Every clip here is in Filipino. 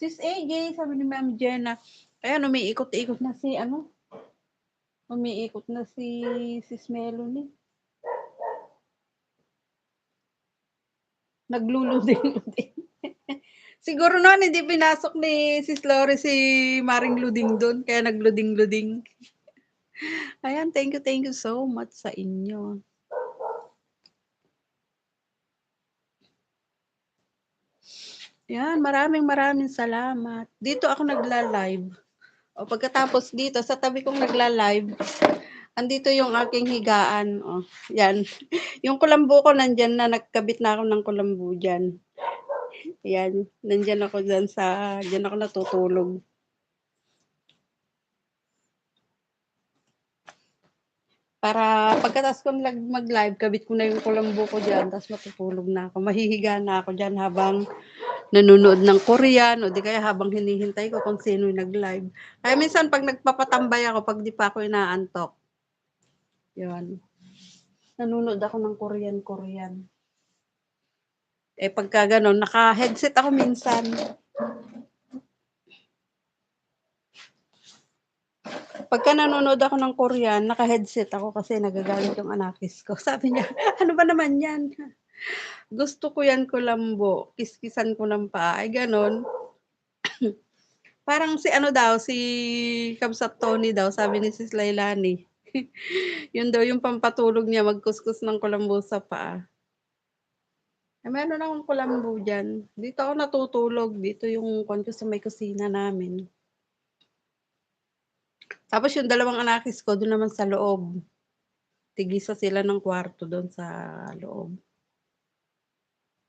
Sis AJ, sabi ni Ma'am Jenna. Ayan, umiikot-ikot na si, umiikot na si Sis Melanie. Nagluluding-luding. Siguro noon hindi pinasok ni Sis Lori si Maring Luding doon, kaya nagluding-luding. Ayan, thank you so much sa inyo. Yan, maraming salamat. Dito ako nagla-live. O pagkatapos dito, sa tabi kong nagla-live, andito yung aking higaan. O, yan. Yung kulambo ko nandyan na, nagkabit na ako ng kulambo dyan. Yan, nandyan ako dyan dyan ako natutulog. Para pagkatapos ko mag-live, kabit ko na yung kulambo ko dyan, tapos matutulog na ako. Mahihiga na ako dyan habang nanonood ng Korean o di kaya habang hinihintay ko kung sino yung nag-live. Kaya minsan pag nagpapatambay ako, pag di pa ako inaantok, yun. Nanonood ako ng Korean. Eh pagka ganon, naka-headset ako minsan. Pagka nanonood ako ng Korean, naka-headset ako kasi nagagalit yung anakis ko. Sabi niya, ano ba naman yan? Gusto ko yan kulambo, kiskisan ko ng paa. Ay ganon. Parang si si Kabsat Tony daw, sabi ni Sis Lailani. Yun daw yung pampatulog niya, magkuskus ng kulambo sa paa. Eh, meron akong kulambo dyan. Dito ako natutulog. Dito yung kwan ko sa may kusina namin. Tapos yung dalawang anakis ko, doon naman sa loob. Tigisa sila ng kwarto doon sa loob.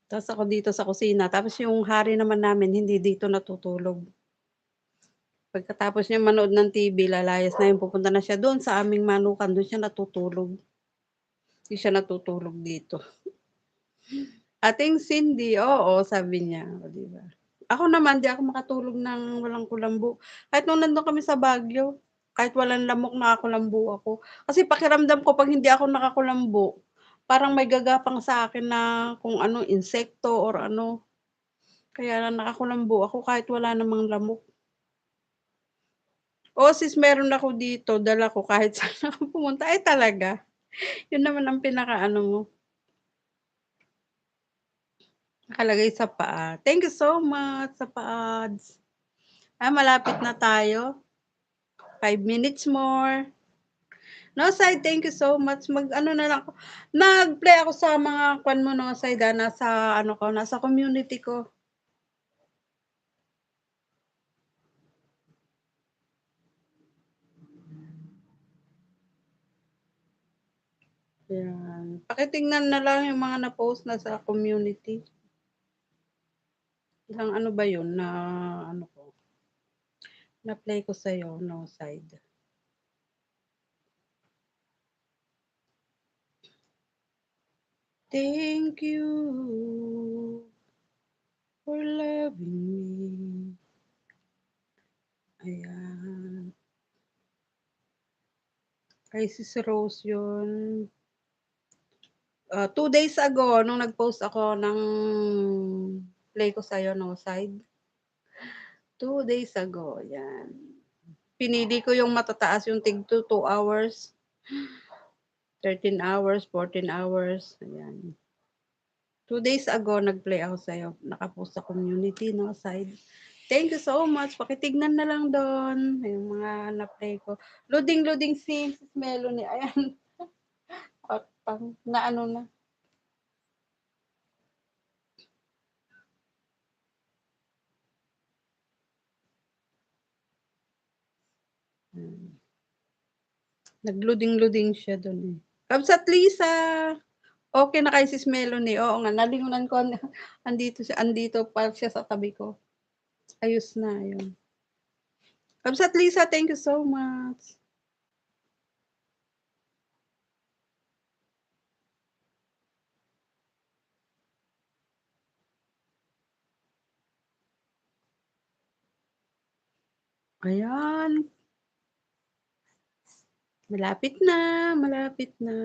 Tapos ako dito sa kusina. Tapos yung hari naman namin, hindi dito natutulog. Pagkatapos niya manood ng TV, lalayas na yun, pupunta na siya doon sa aming manukan. Doon siya natutulog. Hindi siya natutulog dito. Ating Cindy, oo, sabi niya. O, diba? Ako naman, di ako makatulog ng walang kulambo. Kahit nung nandun kami sa Baguio, kahit walang lamok, nakakulambo ako. Kasi pakiramdam ko, pag hindi ako nakakulambo, parang may gagapang sa akin na kung ano, insekto or ano. Kaya nakakulambo ako kahit wala namang lamok. O sis, meron ako dito, dala ko kahit saan ako pumunta. Ay talaga. Yun naman ang pinaka-ano mo. Nakalagay sa paa. Thank you so much sa paads. Malapit na tayo. 5 minutes more. No side, thank you so much. Mag-ano na lang ako. Nag-play ako sa mga kwan mo no side, nasa ano ko, nasa community ko. Yan. Pakitingnan na lang yung mga na-post na sa community. Ilang ano ba yun na ano ko? Na-play ko sa'yo, no side. Thank you for loving me. Ayan. Kay Sis Rose yun. 2 days ago, nung nag-post ako ng play ko sa'yo, no side. 2 days ago, yan. Pinili ko yung matataas, yung tig 2 hours. 13 hours, 14 hours. Ayan. 2 days ago, nag-play ako sa'yo. Nakapost sa community, no side. Thank you so much. Pakitignan na lang doon. Yung mga na-play ko. Loading si Melanie. Ayan. At na ano na. Nag-loading siya doon eh. Kabsat Lisa! Okay na kay Sis Melanie. Oo nga, nalingunan ko. Andito pa siya sa tabi ko. Ayos na, yun. Kabsat Lisa, thank you so much. Ayan. Malapit na, malapit na.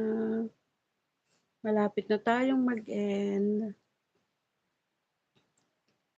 Malapit na tayong mag-end.